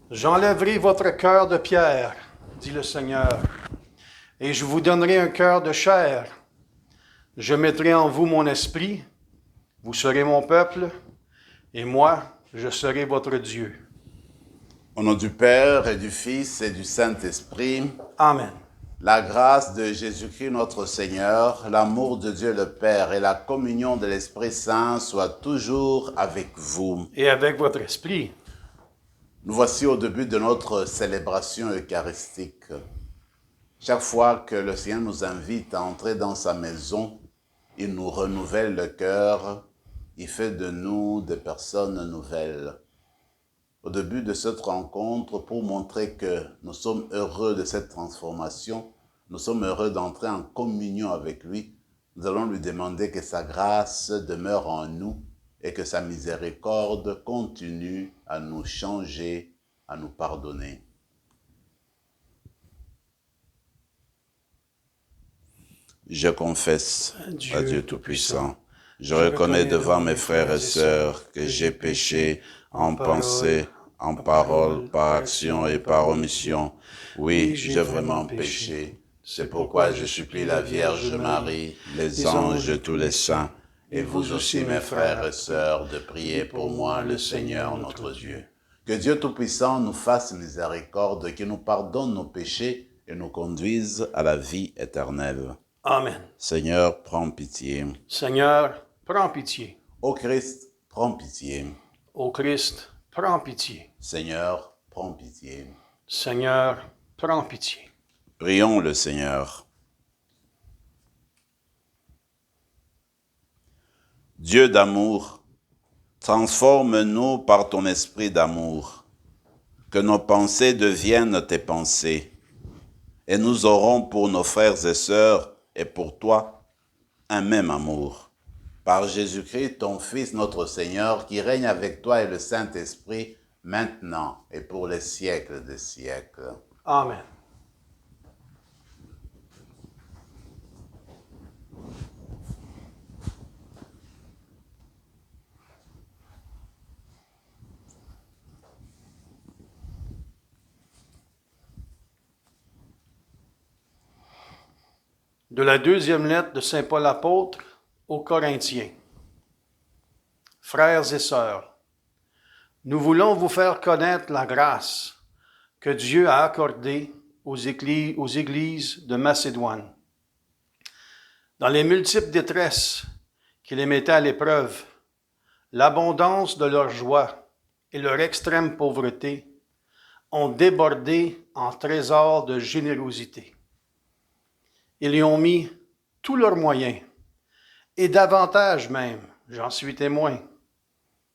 J'enlèverai votre cœur de pierre, dit le Seigneur, et je vous donnerai un cœur de chair. Je mettrai en vous mon esprit, vous serez mon peuple, et moi, je serai votre Dieu. Au nom du Père et du Fils et du Saint-Esprit, Amen. la grâce de Jésus-Christ notre Seigneur, l'amour de Dieu le Père et la communion de l'Esprit Saint soient toujours avec vous. Et avec votre esprit. Nous voici au début de notre célébration eucharistique. Chaque fois que le Seigneur nous invite à entrer dans sa maison, il nous renouvelle le cœur, il fait de nous des personnes nouvelles. Au début de cette rencontre, pour montrer que nous sommes heureux de cette transformation, nous sommes heureux d'entrer en communion avec lui, nous allons lui demander que sa grâce demeure en nous et que sa miséricorde continue à nous changer, à nous pardonner. Je confesse à Dieu Tout-Puissant, je reconnais devant mes frères et sœurs que j'ai péché en pensée, en parole, par action et par omission. Oui, j'ai vraiment péché. C'est pourquoi je supplie la Vierge Marie, les anges et tous les saints, et vous aussi mes frères et sœurs, de prier pour moi le Seigneur notre Dieu. Que Dieu Tout-Puissant nous fasse miséricorde, qu'il nous pardonne nos péchés et nous conduise à la vie éternelle. Amen. Seigneur, prends pitié. Seigneur, prends pitié. Ô Christ, prends pitié. Ô Christ, prends pitié. Seigneur, prends pitié. Seigneur, prends pitié. Prions le Seigneur. Dieu d'amour, transforme-nous par ton esprit d'amour, que nos pensées deviennent tes pensées, et nous aurons pour nos frères et sœurs et pour toi un même amour. Par Jésus-Christ, ton Fils, notre Seigneur, qui règne avec toi et le Saint-Esprit, maintenant et pour les siècles des siècles. Amen. De la deuxième lettre de Saint Paul apôtre aux Corinthiens. Frères et sœurs, nous voulons vous faire connaître la grâce que Dieu a accordée aux églises de Macédoine. Dans les multiples détresses qui les mettaient à l'épreuve, l'abondance de leur joie et leur extrême pauvreté ont débordé en trésors de générosité. Ils y ont mis tous leurs moyens, et davantage même, j'en suis témoin,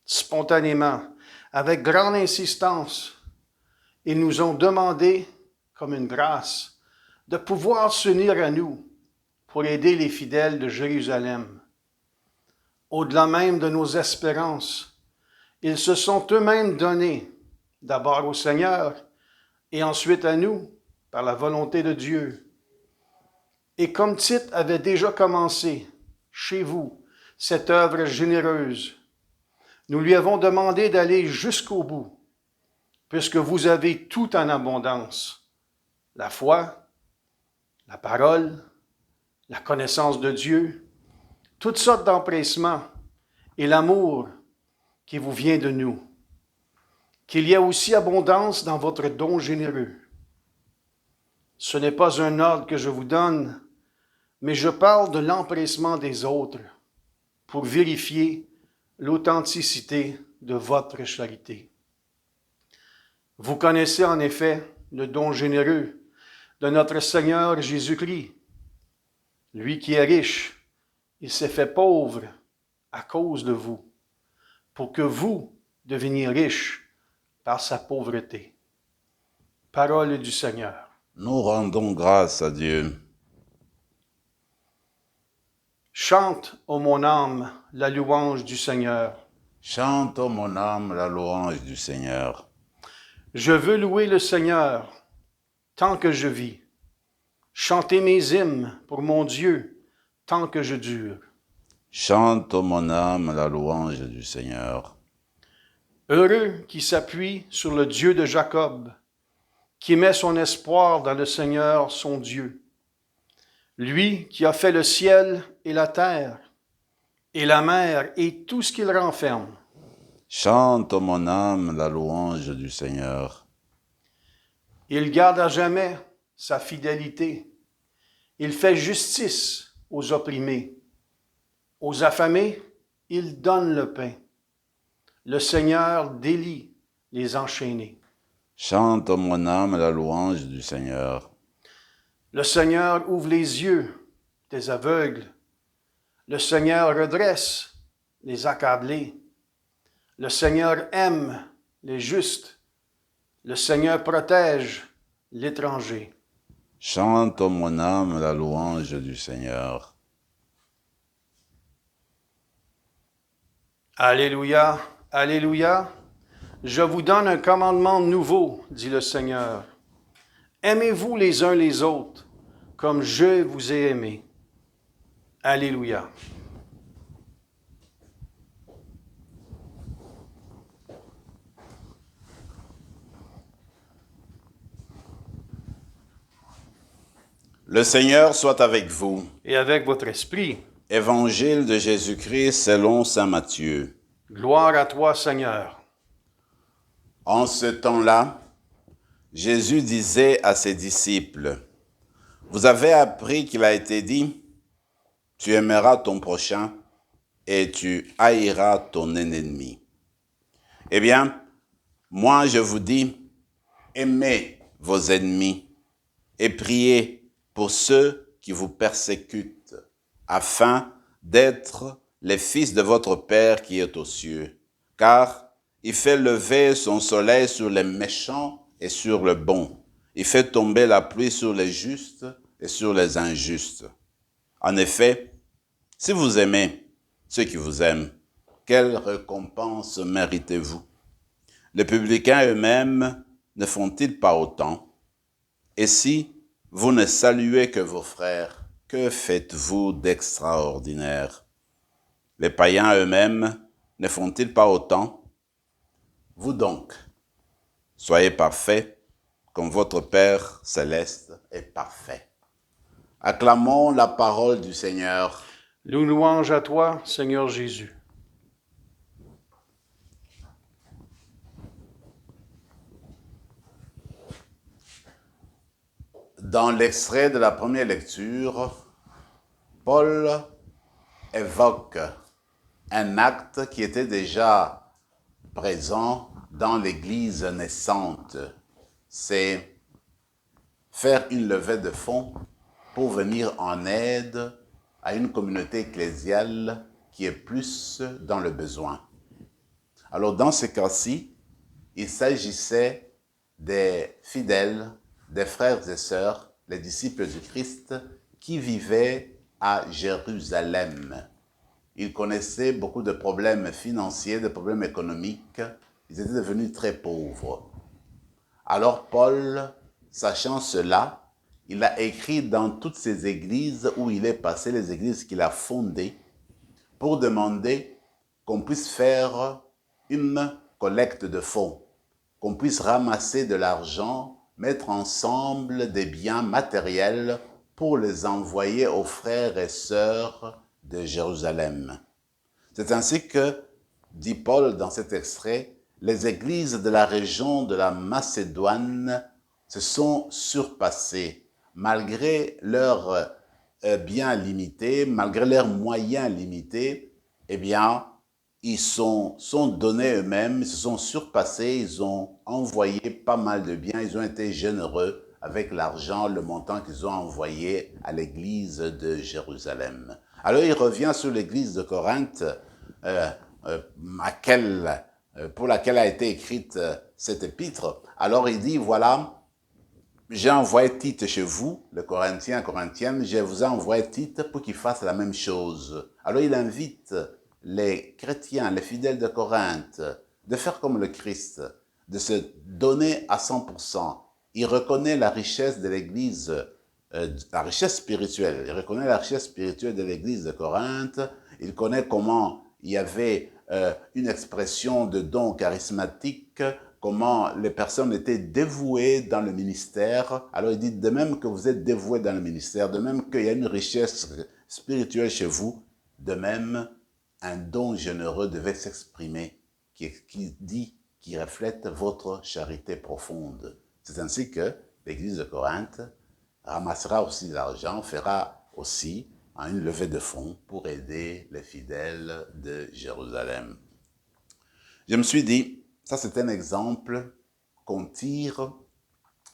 spontanément, avec grande insistance, ils nous ont demandé, comme une grâce, de pouvoir s'unir à nous pour aider les fidèles de Jérusalem. Au-delà même de nos espérances, ils se sont eux-mêmes donnés, d'abord au Seigneur et ensuite à nous, par la volonté de Dieu. Et comme Tite avait déjà commencé, chez vous, cette œuvre généreuse, nous lui avons demandé d'aller jusqu'au bout, puisque vous avez tout en abondance, la foi, la parole, la connaissance de Dieu, toutes sortes d'empressements et l'amour qui vous vient de nous, qu'il y a aussi abondance dans votre don généreux. Ce n'est pas un ordre que je vous donne, mais je parle de l'empressement des autres pour vérifier l'authenticité de votre charité. Vous connaissez en effet le don généreux de notre Seigneur Jésus-Christ. Lui qui est riche, il s'est fait pauvre à cause de vous, pour que vous deveniez riches par sa pauvreté. Parole du Seigneur. Nous rendons grâce à Dieu. Chante, ô mon âme, la louange du Seigneur. Chante, ô mon âme, la louange du Seigneur. Je veux louer le Seigneur tant que je vis. Chanter mes hymnes pour mon Dieu tant que je dure. Chante, ô mon âme, la louange du Seigneur. Heureux qui s'appuie sur le Dieu de Jacob, qui met son espoir dans le Seigneur son Dieu. Lui qui a fait le ciel et la terre, et la mer et tout ce qu'il renferme. Chante, ô mon âme, la louange du Seigneur. Il garde à jamais sa fidélité. Il fait justice aux opprimés. Aux affamés, il donne le pain. Le Seigneur délie les enchaînés. Chante, ô mon âme, la louange du Seigneur. Le Seigneur ouvre les yeux des aveugles. Le Seigneur redresse les accablés. Le Seigneur aime les justes. Le Seigneur protège l'étranger. Chante, ô mon âme, la louange du Seigneur. Alléluia, alléluia. Je vous donne un commandement nouveau, dit le Seigneur. Aimez-vous les uns les autres, comme je vous ai aimés. Alléluia. Le Seigneur soit avec vous. Et avec votre esprit. Évangile de Jésus-Christ selon saint Matthieu. Gloire à toi, Seigneur. En ce temps-là, Jésus disait à ses disciples, « Vous avez appris qu'il a été dit, tu aimeras ton prochain et tu haïras ton ennemi. Eh bien, moi je vous dis, aimez vos ennemis et priez pour ceux qui vous persécutent, afin d'être les fils de votre Père qui est aux cieux. Car il fait lever son soleil sur les méchants et sur le bon. Il fait tomber la pluie sur les justes et sur les injustes. En effet, si vous aimez ceux qui vous aiment, quelle récompense méritez-vous? Les publicains eux-mêmes ne font-ils pas autant? Et si vous ne saluez que vos frères, que faites-vous d'extraordinaire? Les païens eux-mêmes ne font-ils pas autant? Vous donc, soyez parfaits, comme votre Père céleste est parfait. Acclamons la parole du Seigneur. Nous louange à toi, Seigneur Jésus. Dans l'extrait de la première lecture, Paul évoque un acte qui était déjà présent dans l'Église naissante. C'est faire une levée de fonds pour venir en aide à une communauté ecclésiale qui est plus dans le besoin. Alors dans ce cas-ci, il s'agissait des fidèles, des frères et sœurs, les disciples du Christ, qui vivaient à Jérusalem. Ils connaissaient beaucoup de problèmes financiers, de problèmes économiques. Ils étaient devenus très pauvres. Alors Paul, sachant cela, il a écrit dans toutes ces églises où il est passé, les églises qu'il a fondées, pour demander qu'on puisse faire une collecte de fonds, qu'on puisse ramasser de l'argent, mettre ensemble des biens matériels pour les envoyer aux frères et sœurs de Jérusalem. C'est ainsi que, dit Paul dans cet extrait, les églises de la région de la Macédoine se sont surpassées, malgré leurs biens limités, malgré leurs moyens limités, eh bien, ils sont donnés eux-mêmes, ils se sont surpassés, ils ont envoyé pas mal de biens, ils ont été généreux avec l'argent, le montant qu'ils ont envoyé à l'église de Jérusalem. Alors il revient sur l'église de Corinthe, pour laquelle a été écrite cette épître. Alors il dit, voilà, j'ai envoyé Tite chez vous, les Corinthiens, Corinthiennes, je vous ai envoyé Tite pour qu'il fasse la même chose. Alors il invite les chrétiens, les fidèles de Corinthe, de faire comme le Christ, de se donner à 100%. Il reconnaît la richesse de l'Église, la richesse spirituelle. Il reconnaît la richesse spirituelle de l'Église de Corinthe. Il connaît comment il y avait une expression de don charismatique, comment les personnes étaient dévouées dans le ministère. Alors il dit, de même que vous êtes dévoués dans le ministère, de même qu'il y a une richesse spirituelle chez vous, de même, un don généreux devait s'exprimer, qui reflète votre charité profonde. C'est ainsi que l'Église de Corinthe ramassera aussi l'argent, fera aussi une levée de fonds pour aider les fidèles de Jérusalem. Je me suis dit, ça c'est un exemple qu'on tire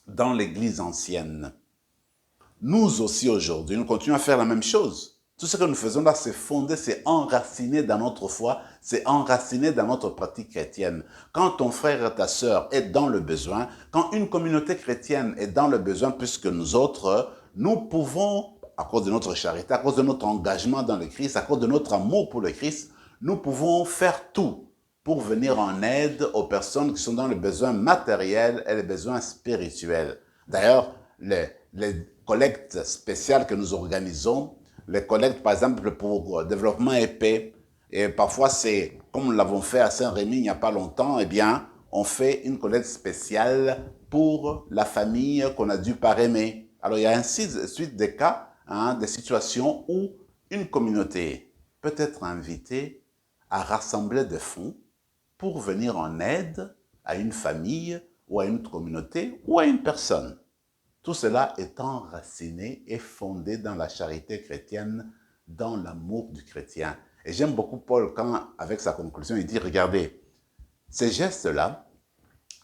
dans l'Église ancienne. Nous aussi aujourd'hui, nous continuons à faire la même chose. Tout ce que nous faisons là, c'est fondé, c'est enraciné dans notre foi, c'est enraciné dans notre pratique chrétienne. Quand ton frère et ta sœur est dans le besoin, quand une communauté chrétienne est dans le besoin, puisque nous autres, nous pouvons, à cause de notre charité, à cause de notre engagement dans le Christ, à cause de notre amour pour le Christ, nous pouvons faire tout pour venir en aide aux personnes qui sont dans le besoin matériel et les besoins spirituels. D'ailleurs, les collectes spéciales que nous organisons, les collectes par exemple pour développement et paix, et parfois c'est, comme nous l'avons fait à Saint-Rémy il n'y a pas longtemps, eh bien, on fait une collecte spéciale pour la famille qu'on a dû paraimer. Alors il y a ainsi de suite des cas, des situations où une communauté peut être invitée à rassembler des fonds pour venir en aide à une famille ou à une communauté ou à une personne. Tout cela est enraciné et fondé dans la charité chrétienne, dans l'amour du chrétien. Et j'aime beaucoup Paul quand, avec sa conclusion, il dit, regardez, ces gestes-là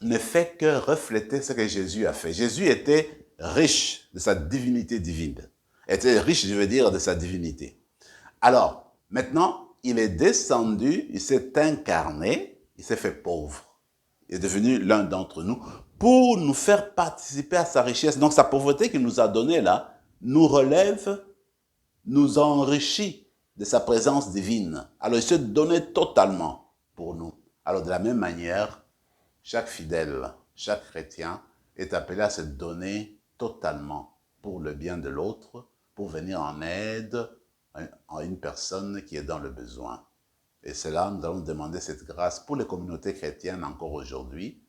ne font que refléter ce que Jésus a fait. Jésus était riche de sa divinité divine. Était riche, je veux dire, de sa divinité. Alors, maintenant, il est descendu, il s'est incarné, il s'est fait pauvre. Il est devenu l'un d'entre nous pour nous faire participer à sa richesse. Donc sa pauvreté qu'il nous a donnée là, nous relève, nous enrichit de sa présence divine. Alors il se donnait totalement pour nous. Alors de la même manière, chaque fidèle, chaque chrétien est appelé à se donner totalement pour le bien de l'autre, pour venir en aide à une personne qui est dans le besoin. Et c'est là nous allons demander cette grâce pour les communautés chrétiennes encore aujourd'hui,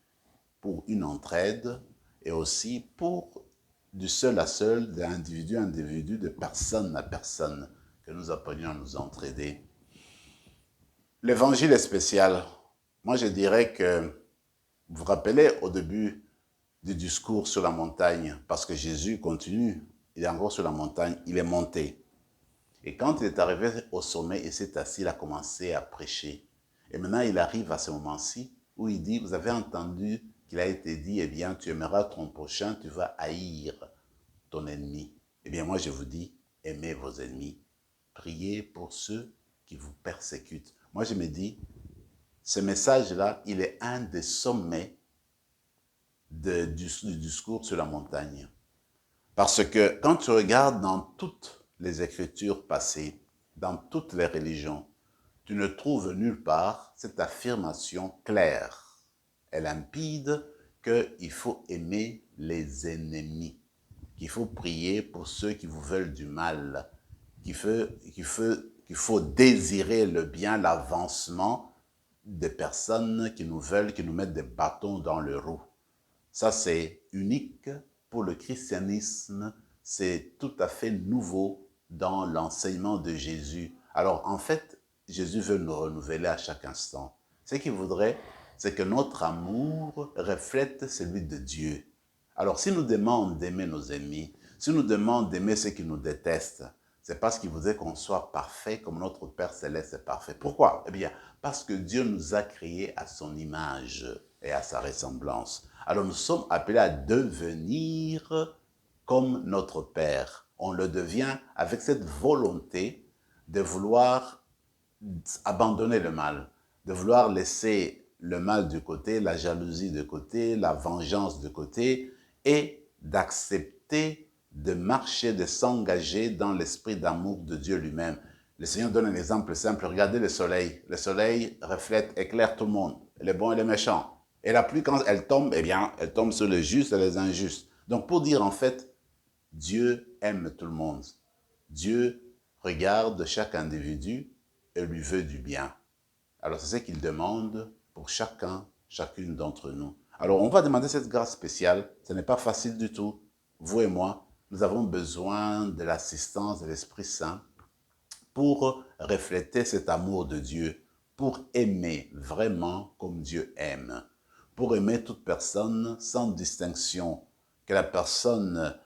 pour une entraide et aussi pour du seul à seul, d'individu à individu, de personne à personne, que nous appelions à nous entraider. L'évangile est spécial. Moi, je dirais que, vous vous rappelez au début du discours sur la montagne, parce que Jésus continue, il est encore sur la montagne, il est monté. Et quand il est arrivé au sommet, il s'est assis, il a commencé à prêcher. Et maintenant, il arrive à ce moment-ci où il dit, vous avez entendu qu'il a été dit, eh bien, tu aimeras ton prochain, tu vas haïr ton ennemi. Eh bien, moi, je vous dis, aimez vos ennemis. Priez pour ceux qui vous persécutent. Moi, je me dis, ce message-là, il est un des sommets du discours sur la montagne. Parce que quand tu regardes dans toutes les écritures passées, dans toutes les religions, tu ne trouves nulle part cette affirmation claire et limpide qu'il faut aimer les ennemis, qu'il faut prier pour ceux qui vous veulent du mal, qu'il faut désirer le bien, l'avancement des personnes qui nous veulent, qui nous mettent des bâtons dans le roue. Ça, c'est unique pour le christianisme, c'est tout à fait nouveau dans l'enseignement de Jésus. Alors, en fait, Jésus veut nous renouveler à chaque instant. Ce qu'il voudrait, c'est que notre amour reflète celui de Dieu. Alors, s'il nous demande d'aimer nos ennemis, s'il nous demande d'aimer ceux qui nous détestent, c'est parce qu'il voudrait qu'on soit parfait comme notre Père Céleste est parfait. Pourquoi? Eh bien, parce que Dieu nous a créés à son image et à sa ressemblance. Alors, nous sommes appelés à devenir comme notre Père. On le devient avec cette volonté de vouloir abandonner le mal, de vouloir laisser le mal de côté, la jalousie de côté, la vengeance de côté, et d'accepter de marcher, de s'engager dans l'esprit d'amour de Dieu lui-même. Le Seigneur donne un exemple simple. Regardez le soleil. Le soleil reflète, éclaire tout le monde, les bons et les méchants. Et la pluie, quand elle tombe, eh bien, elle tombe sur les justes et les injustes. Donc, pour dire en fait, Dieu aime tout le monde. Dieu regarde chaque individu et lui veut du bien. Alors c'est ce qu'il demande pour chacune d'entre nous. Alors on va demander cette grâce spéciale. Ce n'est pas facile du tout. Vous et moi, nous avons besoin de l'assistance de l'Esprit Saint pour refléter cet amour de Dieu, pour aimer vraiment comme Dieu aime, pour aimer toute personne sans distinction, que la personne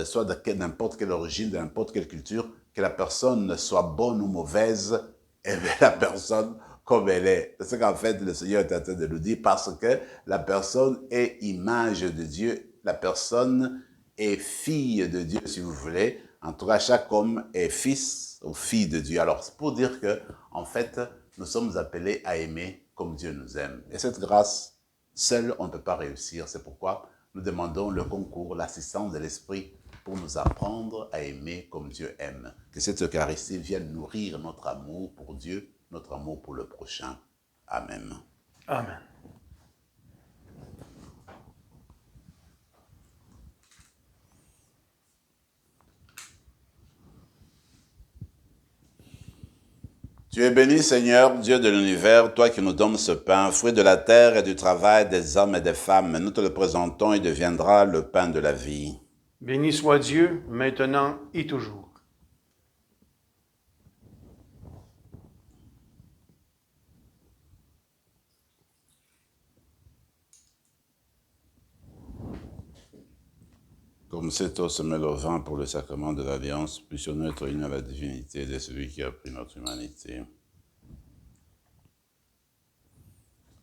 soit de n'importe quelle origine, de n'importe quelle culture, que la personne soit bonne ou mauvaise, aimer la personne comme elle est. C'est ce qu'en fait le Seigneur est en train de nous dire, parce que la personne est image de Dieu, la personne est fille de Dieu, si vous voulez. En tout cas, chaque homme est fils ou fille de Dieu. Alors, c'est pour dire que, en fait, nous sommes appelés à aimer comme Dieu nous aime. Et cette grâce, seule, on ne peut pas réussir. C'est pourquoi nous demandons le concours, l'assistance de l'Esprit pour nous apprendre à aimer comme Dieu aime. Que cette Eucharistie vienne nourrir notre amour pour Dieu, notre amour pour le prochain. Amen. Amen. Tu es béni, Seigneur, Dieu de l'univers, toi qui nous donnes ce pain, fruit de la terre et du travail des hommes et des femmes. Nous te le présentons et deviendra le pain de la vie. Béni soit Dieu, maintenant et toujours. Comme cette eau se mêle au vin pour le sacrement de l'Alliance, puissions-nous être unis à la divinité de celui qui a pris notre humanité.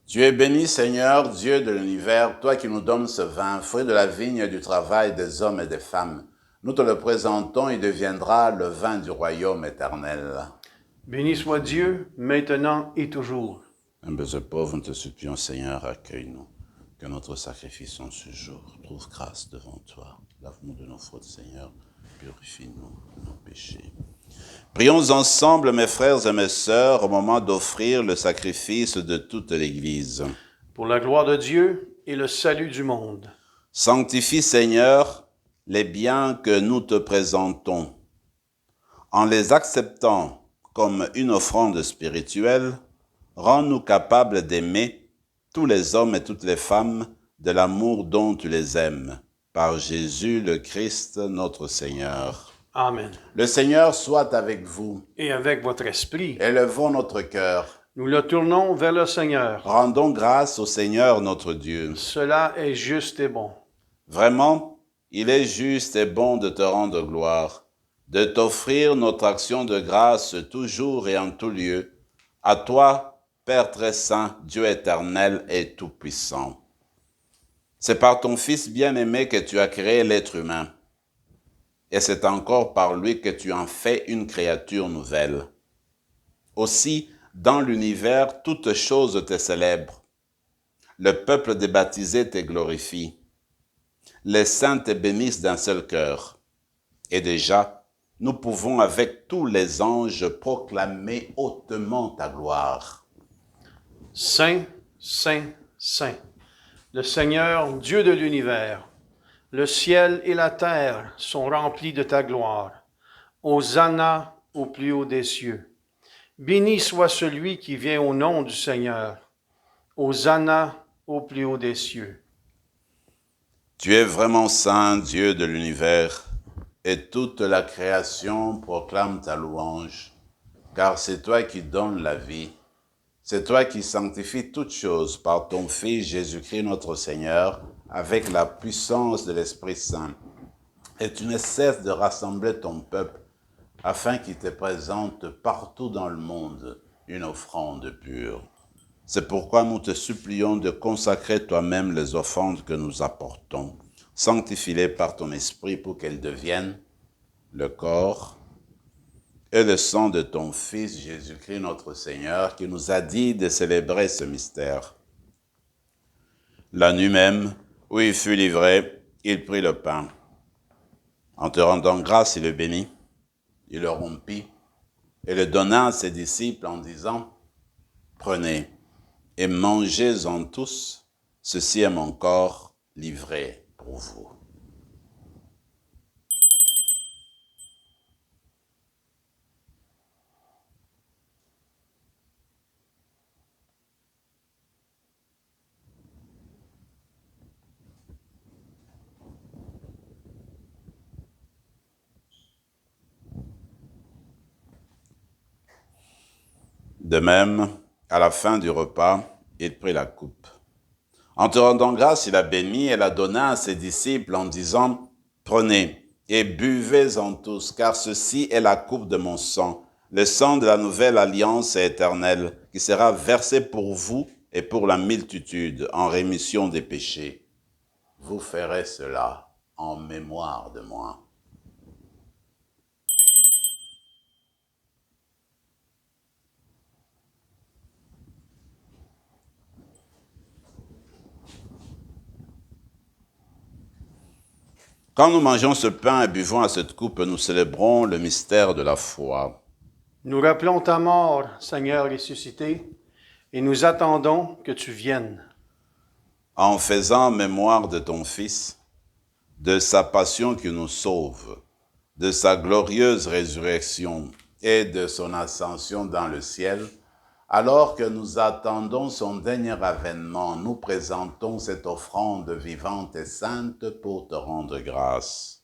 Tu es béni, Seigneur, Dieu de l'univers, toi qui nous donnes ce vin, fruit de la vigne et du travail des hommes et des femmes. Nous te le présentons, il deviendra le vin du royaume éternel. Béni soit Dieu, maintenant et toujours. Humbles et pauvres, nous te supplions, Seigneur, accueille-nous. Que notre sacrifice en ce jour trouve grâce devant toi. Lave-nous de nos fautes, Seigneur. Purifie-nous de nos péchés. Prions ensemble, mes frères et mes sœurs, au moment d'offrir le sacrifice de toute l'Église. Pour la gloire de Dieu et le salut du monde. Sanctifie, Seigneur, les biens que nous te présentons. En les acceptant comme une offrande spirituelle, rends-nous capables d'aimer tous les hommes et toutes les femmes de l'amour dont tu les aimes. Par Jésus le Christ, notre Seigneur. Amen. Le Seigneur soit avec vous. Et avec votre esprit, Élevons notre cœur. nous le tournons vers le Seigneur. Rendons grâce au Seigneur notre Dieu. Cela est juste et bon. Vraiment, il est juste et bon de te rendre gloire, de t'offrir notre action de grâce toujours et en tout lieu. À toi, Père très saint, Dieu éternel et tout-puissant. C'est par ton Fils bien-aimé que tu as créé l'être humain. Et c'est encore par lui que tu en fais une créature nouvelle. Aussi, dans l'univers, toutes choses te célèbrent. Le peuple des baptisés te glorifie. Les saints te bénissent d'un seul cœur. Et déjà, nous pouvons avec tous les anges proclamer hautement ta gloire. Saint, Saint, Saint, le Seigneur, Dieu de l'univers, le ciel et la terre sont remplis de ta gloire. Hosanna au plus haut des cieux. Béni soit celui qui vient au nom du Seigneur. Hosanna au plus haut des cieux. Tu es vraiment saint, Dieu de l'univers, et toute la création proclame ta louange, car c'est toi qui donnes la vie. C'est toi qui sanctifies toutes choses par ton Fils Jésus-Christ notre Seigneur, avec la puissance de l'Esprit Saint. Et tu ne cesses de rassembler ton peuple, afin qu'il te présente partout dans le monde une offrande pure. C'est pourquoi nous te supplions de consacrer toi-même les offrandes que nous apportons. Sanctifie-les par ton Esprit pour qu'elles deviennent le corps et le sang de ton Fils Jésus-Christ notre Seigneur, qui nous a dit de célébrer ce mystère. La nuit même, où il fut livré, il prit le pain. En te rendant grâce, il le bénit, il le rompit et le donna à ses disciples en disant, « Prenez et mangez-en tous, ceci est mon corps livré pour vous. » De même, à la fin du repas, il prit la coupe. En te rendant grâce, il la bénit et la donna à ses disciples en disant, « Prenez et buvez-en tous, car ceci est la coupe de mon sang, le sang de la nouvelle alliance éternelle, qui sera versé pour vous et pour la multitude en rémission des péchés. Vous ferez cela en mémoire de moi. » Quand nous mangeons ce pain et buvons à cette coupe, nous célébrons le mystère de la foi. Nous rappelons ta mort, Seigneur ressuscité, et nous attendons que tu viennes. En faisant mémoire de ton Fils, de sa passion qui nous sauve, de sa glorieuse résurrection et de son ascension dans le ciel, alors que nous attendons son dernier avènement, nous présentons cette offrande vivante et sainte pour te rendre grâce.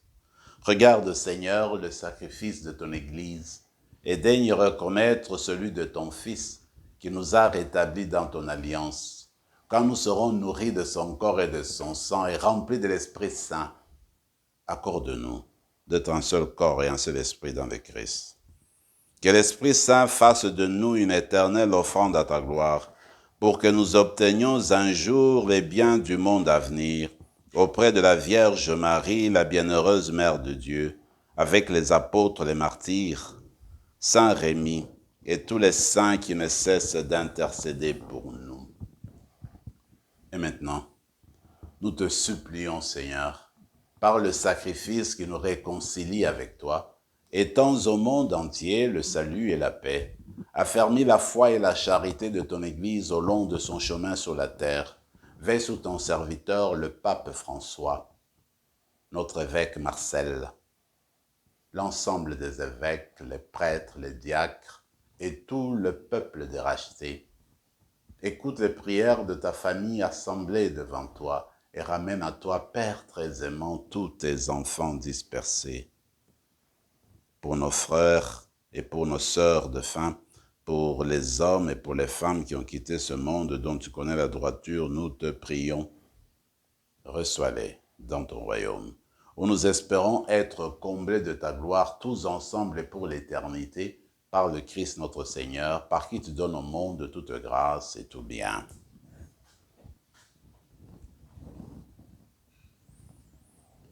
Regarde, Seigneur, le sacrifice de ton Église et daigne reconnaître celui de ton Fils qui nous a rétablis dans ton alliance. Quand nous serons nourris de son corps et de son sang et remplis de l'Esprit Saint, accorde-nous d'être un seul corps et un seul esprit dans le Christ. Que l'Esprit Saint fasse de nous une éternelle offrande à ta gloire, pour que nous obtenions un jour les biens du monde à venir, auprès de la Vierge Marie, la bienheureuse Mère de Dieu, avec les apôtres, les martyrs, Saint Rémy et tous les saints qui ne cessent d'intercéder pour nous. Et maintenant, nous te supplions, Seigneur, par le sacrifice qui nous réconcilie avec toi, étends au monde entier le salut et la paix, affermis la foi et la charité de ton Église au long de son chemin sur la terre. Veille sur ton serviteur, le pape François, notre évêque Marcel, l'ensemble des évêques, les prêtres, les diacres et tout le peuple des rachetés. Écoute les prières de ta famille assemblée devant toi et ramène à toi, Père très aimant, tous tes enfants dispersés. Pour nos frères et pour nos sœurs défunts, pour les hommes et pour les femmes qui ont quitté ce monde dont tu connais la droiture, nous te prions. Reçois-les dans ton royaume, où nous espérons être comblés de ta gloire tous ensemble et pour l'éternité, par le Christ notre Seigneur, par qui tu donnes au monde toute grâce et tout bien.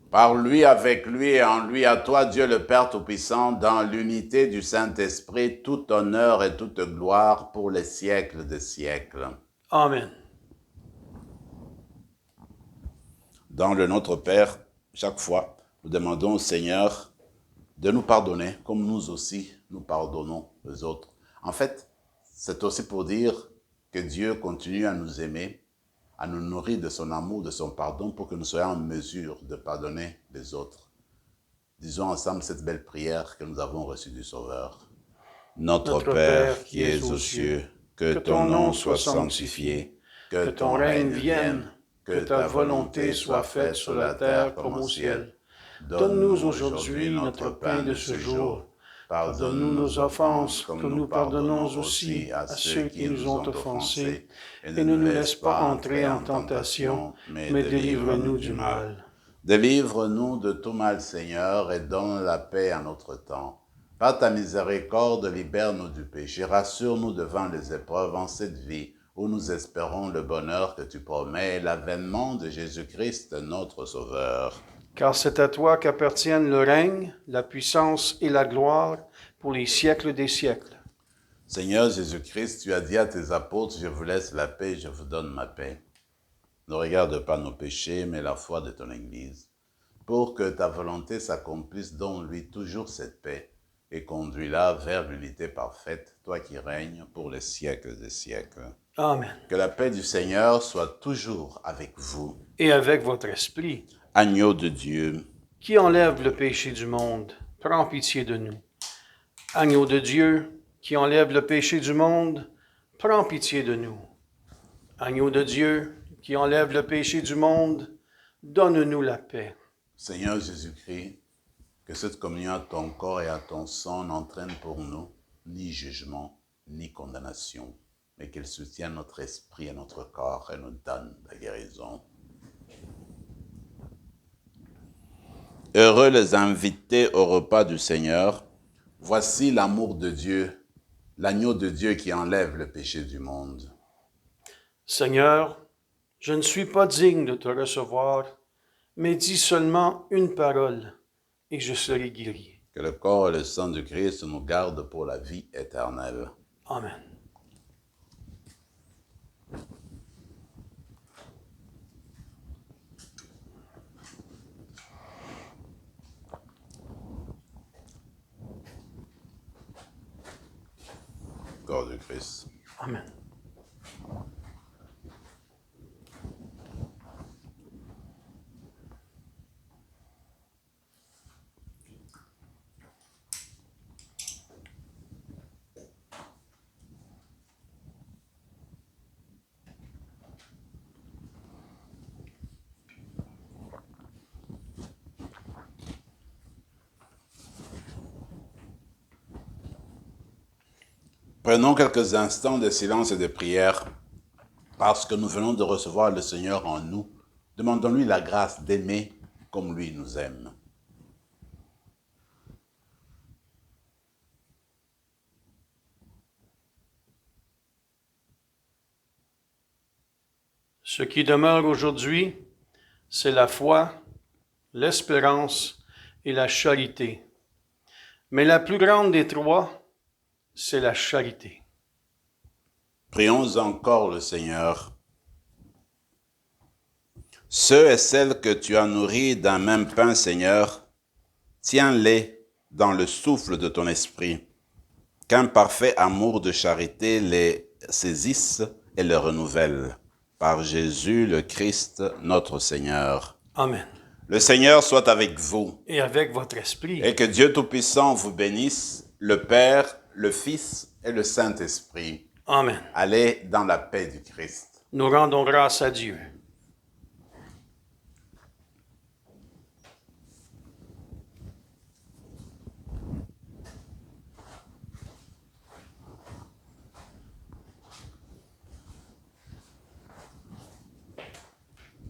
Par lui, avec lui et en lui, à toi, Dieu le Père Tout-Puissant, dans l'unité du Saint-Esprit, tout honneur et toute gloire pour les siècles des siècles. Amen. Dans le Notre Père, chaque fois, nous demandons au Seigneur de nous pardonner, comme nous aussi, nous pardonnons aux autres. En fait, c'est aussi pour dire que Dieu continue à nous aimer, à nous nourrir de son amour, de son pardon, pour que nous soyons en mesure de pardonner les autres. Disons ensemble cette belle prière que nous avons reçue du Sauveur. Notre Père qui es aux cieux, que ton nom soit sanctifié, que ton règne vienne, que ta volonté soit faite sur la terre comme au ciel. Donne-nous aujourd'hui notre pain de ce jour. Pardonne-nous nos offenses, comme nous pardonnons aussi à ceux qui nous ont offensés. Et ne nous laisse pas entrer en tentation, mais délivre-nous du mal. Délivre-nous de tout mal, Seigneur, et donne la paix à notre temps. Par ta miséricorde, libère-nous du péché, rassure-nous devant les épreuves en cette vie, où nous espérons le bonheur que tu promets et l'avènement de Jésus-Christ, notre Sauveur. Car c'est à toi qu'appartiennent le règne, la puissance et la gloire pour les siècles des siècles. Seigneur Jésus-Christ, tu as dit à tes apôtres, je vous laisse la paix, je vous donne ma paix. Ne regarde pas nos péchés, mais la foi de ton Église, pour que ta volonté s'accomplisse, donne-lui toujours cette paix et conduis-la vers l'unité parfaite, toi qui règnes pour les siècles des siècles. Amen. Que la paix du Seigneur soit toujours avec vous. Et avec votre esprit. Agneau de Dieu, qui enlève le péché du monde, prends pitié de nous. Agneau de Dieu, qui enlève le péché du monde, prends pitié de nous. Agneau de Dieu, qui enlève le péché du monde, donne-nous la paix. Seigneur Jésus-Christ, que cette communion à ton corps et à ton sang n'entraîne pour nous ni jugement, ni condamnation, mais qu'il soutienne notre esprit et notre corps et nous donne la guérison. Heureux les invités au repas du Seigneur. Voici l'amour de Dieu, l'agneau de Dieu qui enlève le péché du monde. Seigneur, je ne suis pas digne de te recevoir, mais dis seulement une parole et je serai guéri. Que le corps et le sang du Christ nous gardent pour la vie éternelle. Amen. Corps du Christ. Amen. Prenons quelques instants de silence et de prière parce que nous venons de recevoir le Seigneur en nous. Demandons-lui la grâce d'aimer comme lui nous aime. Ce qui demeure aujourd'hui, c'est la foi, l'espérance et la charité. Mais la plus grande des trois, c'est la charité. Prions encore le Seigneur. Ceux et celles que tu as nourris d'un même pain, Seigneur, tiens-les dans le souffle de ton esprit, qu'un parfait amour de charité les saisisse et les renouvelle. Par Jésus le Christ, notre Seigneur. Amen. Le Seigneur soit avec vous. Et avec votre esprit. Et que Dieu Tout-Puissant vous bénisse, le Père, le Fils et le Saint-Esprit. Amen. Allez dans la paix du Christ. Nous rendons grâce à Dieu.